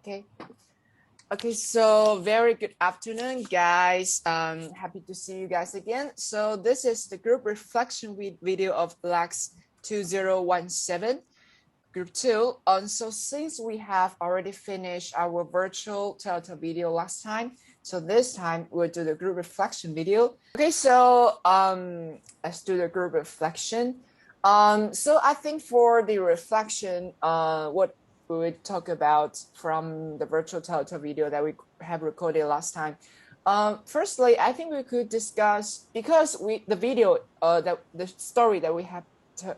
Okay. Okay, so very good afternoon, guys. Happy to see you guys again. So this is the group reflection video of LAX2017, group 2. So since we have already finished our virtual Telltale video last time, so this time we'll do the group reflection video. Okay, so let's do the group reflection. So I think for the reflection, what we would talk about from the virtual Telltale video that we have recorded last time. Firstly, I think we could discuss, because the video, the story that we have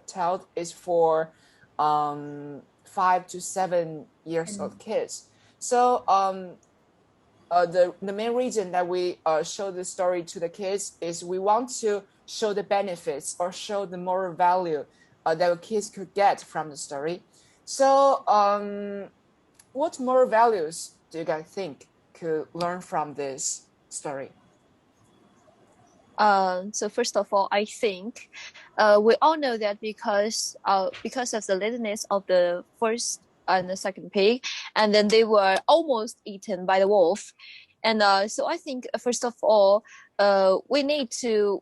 told is for 5 to 7 years old kids. So the main reason that we show the story to the kids is we want to show the benefits or show the moral value that kids could get from the story. So what moral values do you guys think could learn from this story? So first of all, I think we all know that because of the littleness of the first and the second pig, and then they were almost eaten by the wolf. And so I think first of all, we need to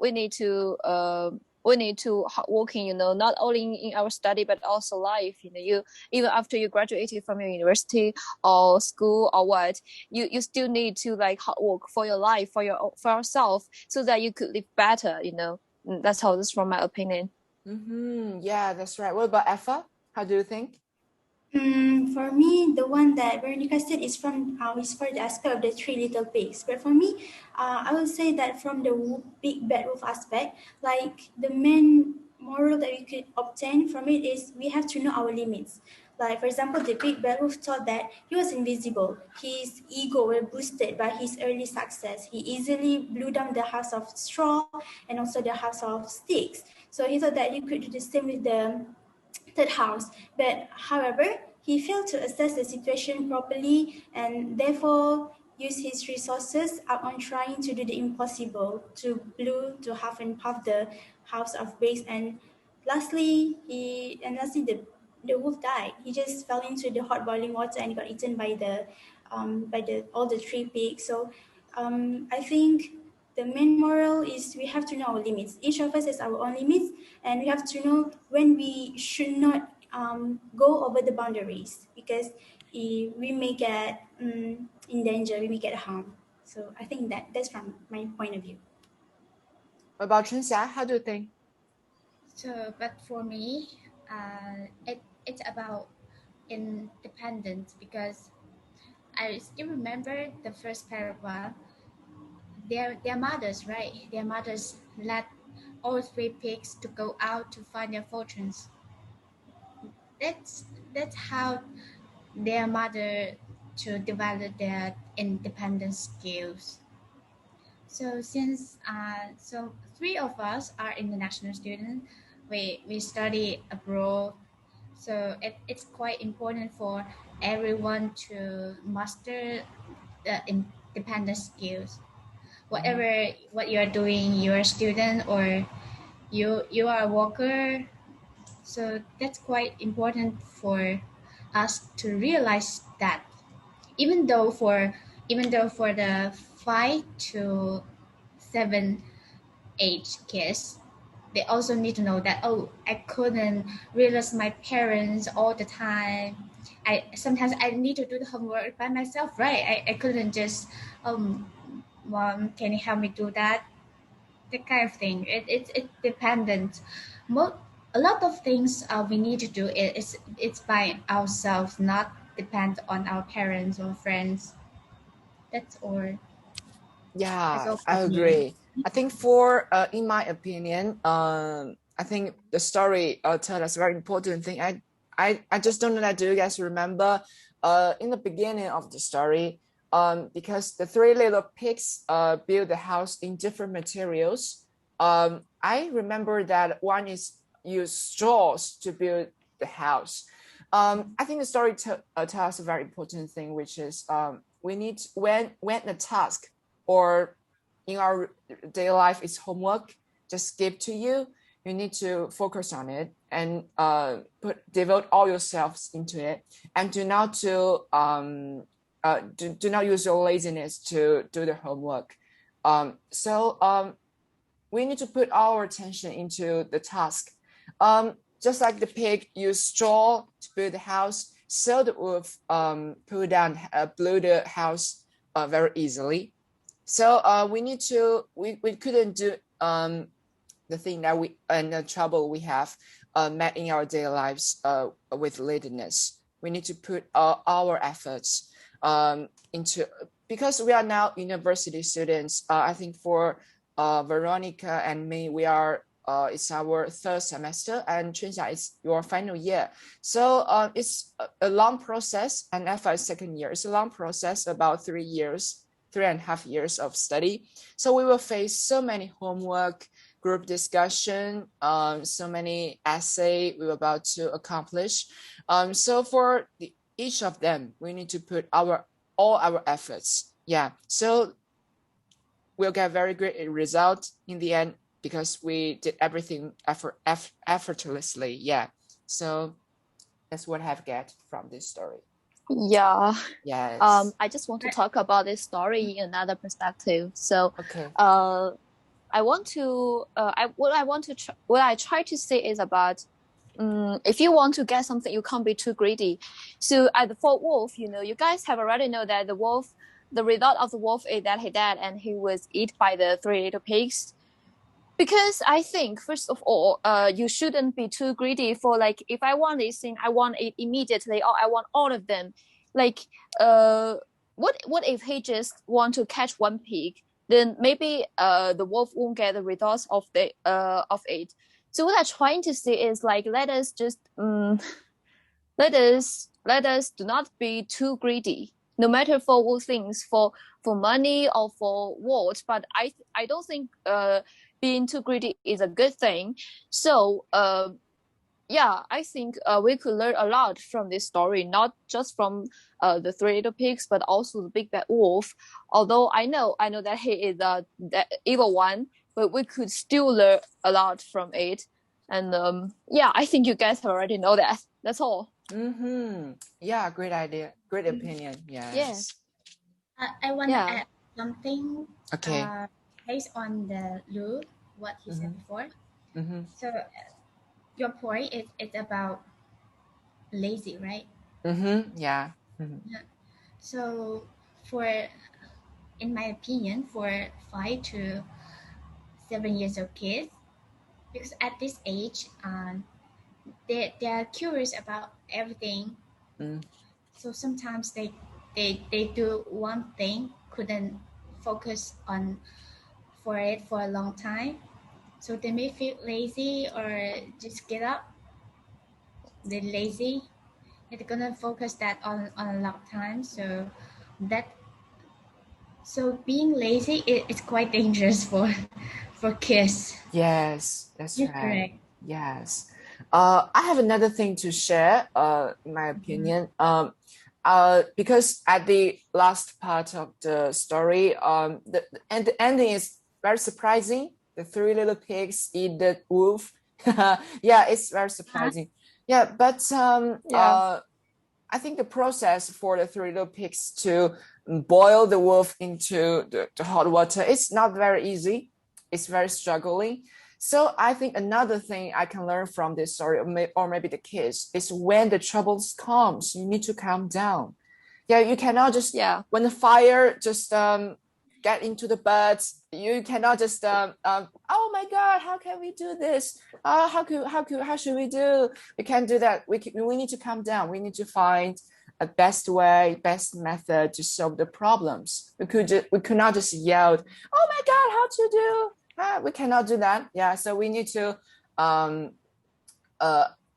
hard working, not only in our study but also life. You even after you graduated from your university or school or what, you still need to hard work for your life, for yourself, so that you could live better. That's from my opinion. Yeah, that's right. What about EFFAH? How do you think? For me, the one that Veronica said is for the aspect of the three little pigs. But for me, I would say that from the big bad wolf aspect, like the main moral that we could obtain from it is we have to know our limits. Like, for example, the big bad wolf thought that he was invisible. His ego was boosted by his early success. He easily blew down the house of straw and also the house of sticks. So he thought that he could do the same with the third house. But however, he failed to assess the situation properly and therefore use his resources up on trying to do the impossible, to half and half the house of bricks. And lastly the wolf died. He just fell into the hot boiling water and got eaten by all the three pigs. So I think the main moral is we have to know our limits. Each of us has our own limits, and we have to know when we should not go over the boundaries, because we may get in danger, we may get harmed. So I think that's from my point of view. About CHUNXIA, how do you think? So, but for me, it's about independence, because I still remember the first paragraph. Their mothers, right? Their mothers let all three pigs to go out to find their fortunes. That's how their mother to develop their independent skills. So since so three of us are international students, we study abroad. So it's quite important for everyone to master the independent skills. Whatever what you are doing, you're a student or you are a worker. So that's quite important for us to realize that even though for the 5 to 7 age kids, they also need to know that, oh, I couldn't realize my parents all the time. Sometimes I need to do the homework by myself, right? I couldn't just Mom, can you help me do that? That kind of thing. It's dependent. A lot of things we need to do it's by ourselves, not depend on our parents or friends. That's all. Yeah, I agree. I think for in my opinion, I think the story tell us a very important thing. I just don't know that. Do you guys remember in the beginning of the story, because the three little pigs build the house in different materials. I remember that one is use straws to build the house. I think the story tells us a very important thing, which is we need when the task or in our daily life is homework just give to you, you need to focus on it and devote all yourselves into it, and do not to do not use your laziness to do the homework. We need to put our attention into the task. Just like the pig used straw to build the house, so the wolf blew the house very easily. So we couldn't do the thing that and the trouble we have met in our daily lives with laziness. We need to put our efforts into, because we are now university students. I think for Veronica and me, we are it's our third semester, and CHUNXIA is your final year. So it's a long process, and EFFAH is second year. It's a long process, about 3 years, 3.5 years of study. So we will face so many homework, group discussion, so many essay we were about to accomplish. So for each of them, we need to put all our efforts. Yeah, so we'll get very great result in the end, because we did everything effortlessly. Yeah, so that's what I've get from this story. Yeah. Yes. I just want to talk about this story in another perspective. So, okay. What I try to say is about, if you want to get something, you can't be too greedy. So for wolf, you guys have already know that the result of the wolf is that he died and he was eaten by the 3 little pigs. Because I think, first of all, you shouldn't be too greedy for, like, if I want this thing, I want it immediately, or I want all of them. Like, what if he just want to catch one pig? Then maybe the wolf won't get the results of it. So what I'm trying to say is, like, let us do not be too greedy, no matter for what things, for money or for what. But I don't think being too greedy is a good thing. So yeah, I think we could learn a lot from this story, not just from the 3 little pigs, but also the big bad wolf. Although I know that he is the evil one, but we could still learn a lot from it. And yeah, I think you guys already know that. That's all. Yeah, great idea, great opinion. Yes. Yeah. I want to add something. Okay. Based on the Lu, what he said before. So your point is it's about lazy, right? Yeah. So in my opinion, for 5 to 7 years old kids, because at this age, they are curious about everything. So sometimes they do one thing, couldn't focus on for it for a long time. So they may feel lazy or just get up. They're lazy. They're gonna focus that on a long time. So being lazy is quite dangerous for kids. Yes, that's right. Correct. Yes. I have another thing to share, in my opinion. Because at the last part of the story, the ending is very surprising. The 3 little pigs eat the wolf. Yeah, it's very surprising. Yeah, but I think the process for the 3 little pigs to boil the wolf into the hot water, it's not very easy. It's very struggling. So I think another thing I can learn from this story, or maybe the kids, is when the troubles comes, you need to calm down. Yeah, you cannot just when the fire just get into the birds, you cannot just oh my God, how can we do this? How should we do? We can't do that. We need to calm down. We need to find a best way, best method to solve the problems. We could not just yell, oh my God, how to do? We cannot do that. Yeah, so we need to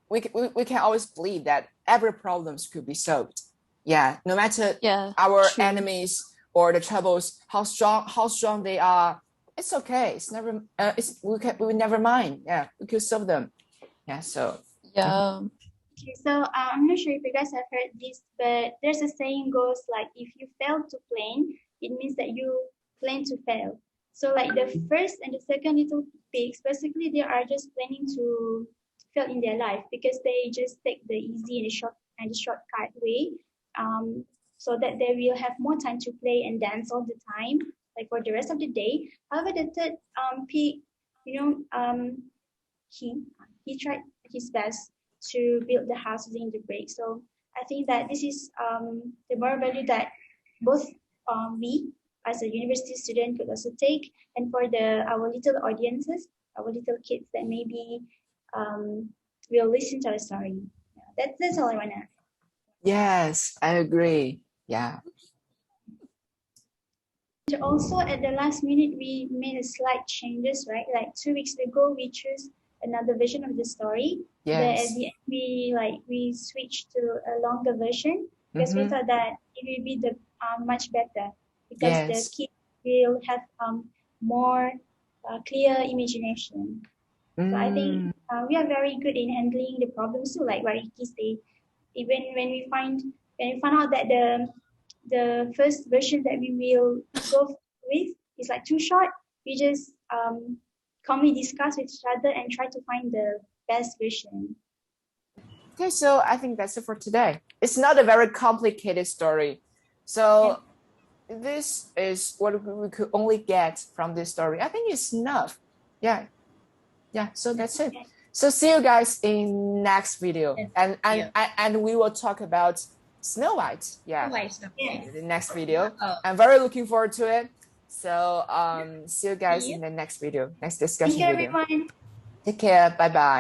we can always believe that every problems could be solved. Yeah, no matter our enemies or the troubles, how strong they are, it's okay. It's never we never mind. Yeah, we could solve them. Yeah, so Okay, so I'm not sure if you guys have heard this, but there's a saying goes like, if you fail to plan, it means that you plan to fail. So like the first and the second little pigs, basically they are just planning to fail in their life, because they just take the easy and the shortcut way. so that they will have more time to play and dance all the time, like for the rest of the day. However, the third pig, he tried his best to build the house using the brick. So I think that this is the moral value that both we as a university student could also take, and for our little audiences, our little kids that maybe will listen to our story. Yeah, that's all I wanna. Yes, I agree. Yeah. Also, at the last minute, we made a slight changes, right? Like 2 weeks ago, we chose another version of the story. Yes. But at the end, we switched to a longer version because we thought that it will be the much better, because the kids will have more clear imagination. So I think we are very good in handling the problems too, like what Ricky said. Even when we find out that the first version that we will go with is like too short, we just calmly discuss with each other and try to find the best version. Okay, so I think that's it for today. It's not a very complicated story. So this is what we could only get from this story. I think it's enough. Yeah. So that's it. So see you guys in next video, and we will talk about Snow White. Yeah, in the next video. I'm very looking forward to it. So see you guys in the next video, next discussion video. Thank you, everyone. Take care. Bye bye.